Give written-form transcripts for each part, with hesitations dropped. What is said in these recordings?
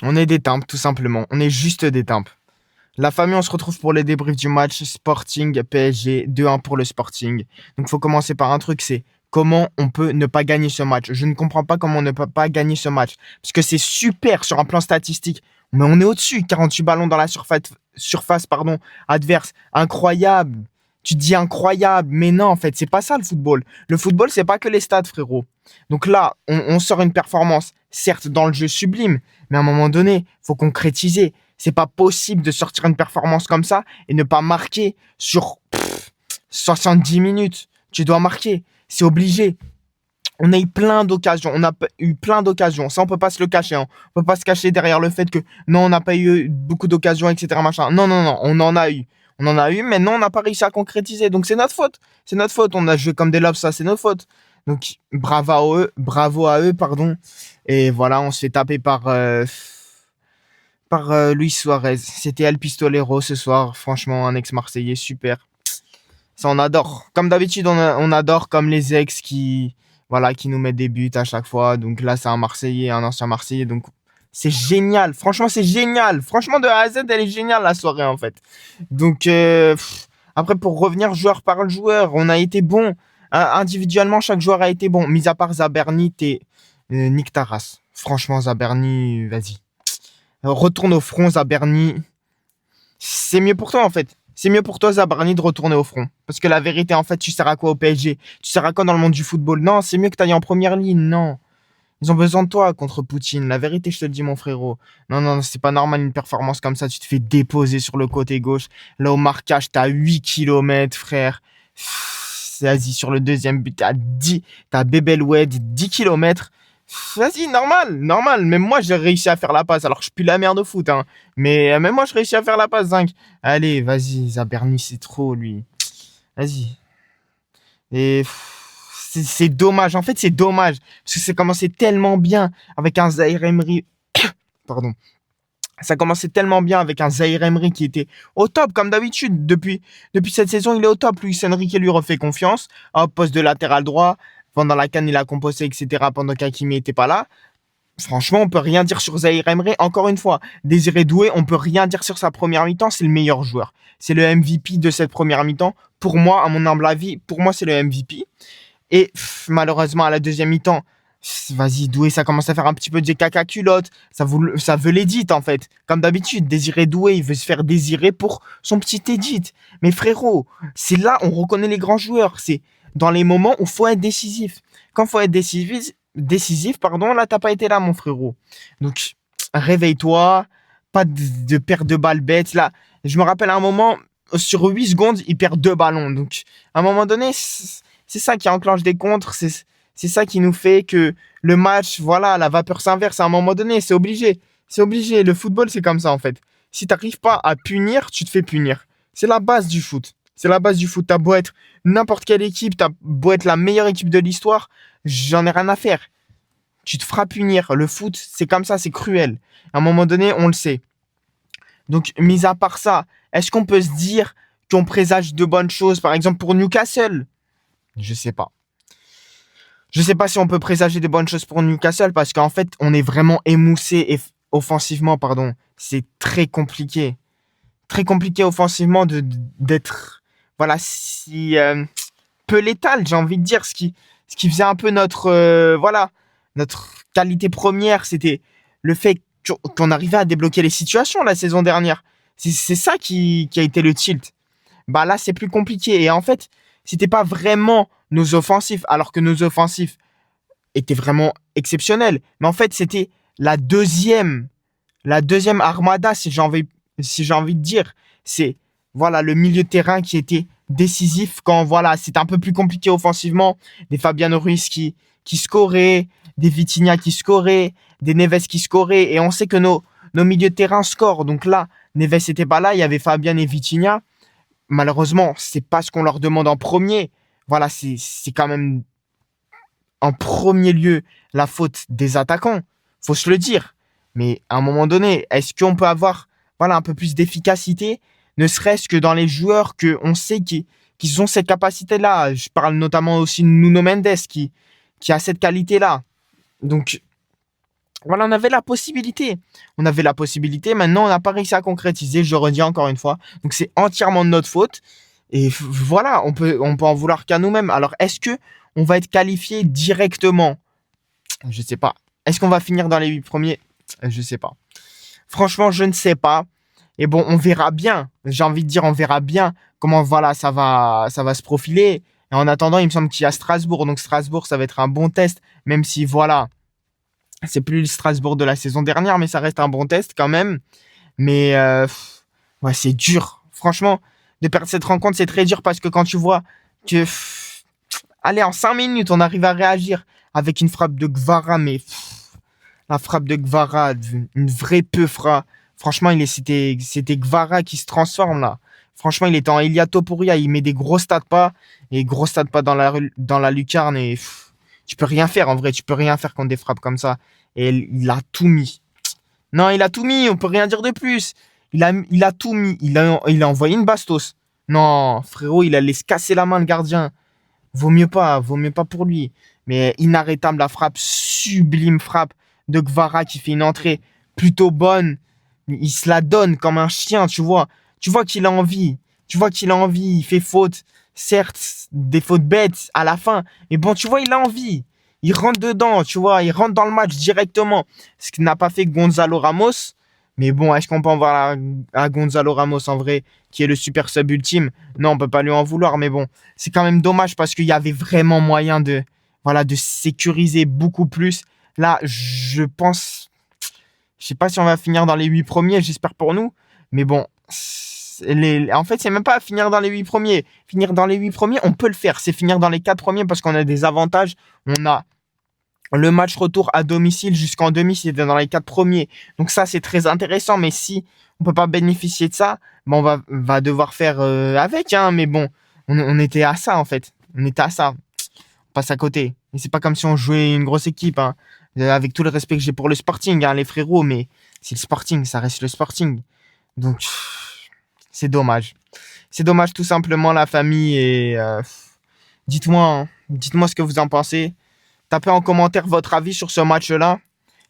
On est des timbres, tout simplement. On est juste des timbres. La famille, on se retrouve pour les débriefs du match Sporting PSG 2-1 pour le Sporting. Donc, il faut commencer par un truc, c'est comment on peut ne pas gagner ce match. Je ne comprends pas comment on ne peut pas gagner ce match. Parce que c'est super sur un plan statistique. Mais on est au-dessus. 48 ballons dans la surface adverse. Incroyable. Tu te dis incroyable. Mais non, en fait, c'est pas ça le football. Le football, c'est pas que les stats, frérot. Donc là, on sort une performance, certes dans le jeu sublime, mais à un moment donné, faut concrétiser. C'est pas possible de sortir une performance comme ça et ne pas marquer sur 70 minutes. Tu dois marquer. C'est obligé. On a eu plein d'occasions. On a eu plein d'occasions. Ça, on peut pas se le cacher. Hein. On peut pas se cacher derrière le fait que non, on n'a pas eu beaucoup d'occasions, etc. Machin. Non, non, non. On en a eu. On en a eu, mais non, on n'a pas réussi à concrétiser. Donc, c'est notre faute. C'est notre faute. On a joué comme des lobes, ça, c'est notre faute. Donc, bravo à eux, pardon. Et voilà, on se fait taper par Luis Suarez. C'était El Pistolero ce soir. Franchement, un ex-Marseillais super. Ça, on adore. Comme d'habitude, on adore comme les ex qui nous mettent des buts à chaque fois. Donc là, c'est un Marseillais, un ancien Marseillais. Donc, c'est génial. Franchement, c'est génial. Franchement, de A à Z, elle est géniale, la soirée, en fait. Donc, après, pour revenir joueur par joueur, on a été bon. Individuellement, chaque joueur a été bon. Mis à part Zaberni, nique ta race. Franchement, Zaberni, vas-y. Retourne au front, Zaberni. C'est mieux pour toi, en fait. C'est mieux pour toi, Zabarni, de retourner au front. Parce que la vérité, en fait, tu sers à quoi au PSG? Tu sers à quoi dans le monde du football? Non, c'est mieux que tu ailles en première ligne. Non. Ils ont besoin de toi contre Poutine. La vérité, je te le dis, mon frérot. Non, non, c'est pas normal une performance comme ça. Tu te fais déposer sur le côté gauche. Là, au marquage, t'as 8 kilomètres, frère. Vas-y, sur le deuxième but, t'as Bébelwed, 10 kilomètres. Vas-y, normal, normal. Même moi, j'ai réussi à faire la passe. Alors, je suis la merde au foot, hein. Mais même moi, je réussis à faire la passe, Zinc. Allez, vas-y, Zaberni, c'est trop, lui. Vas-y. Et c'est dommage. En fait, c'est dommage. Parce que c'est commencé tellement bien avec un Zaire Emery. Pardon. Ça commençait tellement bien avec un Zaire Emery qui était au top, comme d'habitude. Depuis cette saison, il est au top. Luis Enrique lui refait confiance. Hop, poste de latéral droit. Pendant la CAN, il a composé, etc. Pendant qu'Hakimi n'était pas là. Franchement, on peut rien dire sur Zaire Emery. Encore une fois, Désiré Doué, on peut rien dire sur sa première mi-temps. C'est le meilleur joueur. C'est le MVP de cette première mi-temps. Pour moi, à mon humble avis, pour moi, c'est le MVP. Et malheureusement, à la deuxième mi-temps, vas-y, Doué, ça commence à faire un petit peu des caca culottes. Ça veut l'édit, en fait. Comme d'habitude, Désiré Doué, il veut se faire désirer pour son petit édit. Mais frérot, c'est là on reconnaît les grands joueurs. C'est dans les moments où il faut être décisif. Quand il faut être décisif, pardon, là, t'as pas été là, mon frérot. Donc, réveille-toi. Pas de perte de balles bêtes. Là, je me rappelle à un moment, sur 8 secondes, il perd 2 ballons. Donc, à un moment donné, c'est ça qui enclenche des contres, c'est ça qui nous fait que le match, voilà, la vapeur s'inverse à un moment donné, c'est obligé. C'est obligé. Le football, c'est comme ça, en fait. Si t'arrives pas à punir, tu te fais punir. C'est la base du foot. C'est la base du foot. T'as beau être n'importe quelle équipe, t'as beau être la meilleure équipe de l'histoire, j'en ai rien à faire. Tu te feras punir. Le foot, c'est comme ça, c'est cruel. À un moment donné, on le sait. Donc, mis à part ça, est-ce qu'on peut se dire qu'on présage de bonnes choses, par exemple pour Newcastle? Je sais pas. Je sais pas si on peut présager des bonnes choses pour Newcastle parce qu'en fait, on est vraiment émoussé et offensivement, pardon. C'est très compliqué. Très compliqué offensivement d'être, voilà, si peu létal, j'ai envie de dire. Ce qui faisait un peu notre qualité première, c'était le fait qu'on arrivait à débloquer les situations la saison dernière. C'est ça qui a été le tilt. Bah là, c'est plus compliqué. Et en fait, c'était pas vraiment nos offensifs, alors que nos offensifs étaient vraiment exceptionnels. Mais en fait, c'était la deuxième armada, si j'ai envie de dire. C'est, voilà, le milieu de terrain qui était décisif quand, voilà, c'était un peu plus compliqué offensivement. Des Fabiano Ruiz qui scoraient, des Vitinha qui scoraient, des Neves qui scoraient. Et on sait que nos milieux de terrain scorent. Donc là, Neves n'était pas là, il y avait Fabian et Vitinha. Malheureusement, c'est pas ce qu'on leur demande en premier. Voilà, c'est quand même en premier lieu la faute des attaquants. Faut se le dire. Mais à un moment donné, est-ce qu'on peut avoir, voilà, un peu plus d'efficacité, ne serait-ce que dans les joueurs que on sait qui ont cette capacité-là. Je parle notamment aussi de Nuno Mendes qui a cette qualité-là. Donc Voilà, on avait la possibilité. On avait la possibilité. Maintenant, on n'a pas réussi à concrétiser. Je le redis encore une fois. Donc, c'est entièrement de notre faute. Et voilà, on peut en vouloir qu'à nous-mêmes. Alors, est-ce que on va être qualifié directement? Je sais pas. Est-ce qu'on va finir dans les 8 premiers? Je sais pas. Franchement, je ne sais pas. Et bon, on verra bien. J'ai envie de dire, on verra bien comment voilà, ça va se profiler. Et en attendant, il me semble qu'il y a Strasbourg. Donc, Strasbourg, ça va être un bon test. Même si, voilà, c'est plus le Strasbourg de la saison dernière, mais ça reste un bon test quand même. Mais ouais, c'est dur. Franchement, de perdre cette rencontre, c'est très dur parce que quand tu vois que, allez, en 5 minutes, on arrive à réagir avec une frappe de Gvara, mais la frappe de Gvara, une vraie peufra. Franchement, c'était Gvara qui se transforme là. Franchement, il était en Elia Topuria, il met des gros stades pas et gros stades pas dans la lucarne et tu peux rien faire en vrai, tu peux rien faire contre des frappes comme ça. Et il a tout mis. Non, il a tout mis, on peut rien dire de plus. Il a tout mis, il a envoyé une bastos. Non, frérot, il allait se casser la main le gardien. Vaut mieux pas pour lui. Mais inarrêtable la frappe, sublime frappe de Gvara qui fait une entrée plutôt bonne. Il se la donne comme un chien, tu vois. Tu vois qu'il a envie. Tu vois qu'il a envie. Il fait faute. Certes, des fautes bêtes à la fin. Mais bon, tu vois, il a envie. Il rentre dedans, tu vois. Il rentre dans le match directement. Ce que n'a pas fait Gonzalo Ramos. Mais bon, est-ce qu'on peut en voir à Gonzalo Ramos en vrai, qui est le super sub ultime? Non, on peut pas lui en vouloir. Mais bon, c'est quand même dommage parce qu'il y avait vraiment moyen voilà, de sécuriser beaucoup plus. Là, je pense, je sais pas si on va finir dans les 8 premiers, j'espère pour nous. Mais bon, en fait, c'est même pas finir dans les 8 premiers. Finir dans les 8 premiers, on peut le faire. C'est finir dans les 4 premiers parce qu'on a des avantages. On a le match retour à domicile jusqu'en demi, c'était dans les 4 premiers. Donc ça, c'est très intéressant. Mais si on peut pas bénéficier de ça, ben on va devoir faire avec. Hein, mais bon, on était à ça en fait. On était à ça. On passe à côté. Et c'est pas comme si on jouait une grosse équipe. Hein. Avec tout le respect que j'ai pour le Sporting, hein, les frérots. Mais c'est le Sporting, ça reste le Sporting. Donc c'est dommage. C'est dommage tout simplement la famille. Et dites-moi, hein, dites-moi ce que vous en pensez. Tapez en commentaire votre avis sur ce match-là.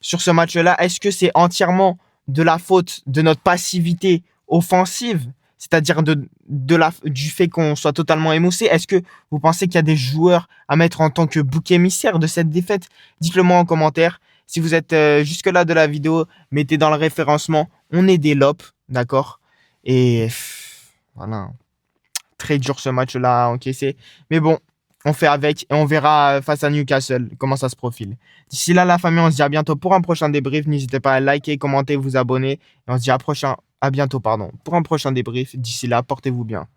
Sur ce match-là, est-ce que c'est entièrement de la faute de notre passivité offensive, c'est-à-dire du fait qu'on soit totalement émoussé? Est-ce que vous pensez qu'il y a des joueurs à mettre en tant que bouc émissaire de cette défaite? Dites-le moi en commentaire. Si vous êtes jusque-là de la vidéo, mettez dans le référencement. On est des lopes, d'accord? Et voilà. Très dur ce match-là à encaisser. Mais bon, on fait avec et on verra face à Newcastle comment ça se profile. D'ici là, la famille, on se dit à bientôt pour un prochain débrief. N'hésitez pas à liker, commenter, vous abonner. Et on se dit à bientôt, pardon, pour un prochain débrief. D'ici là, portez-vous bien.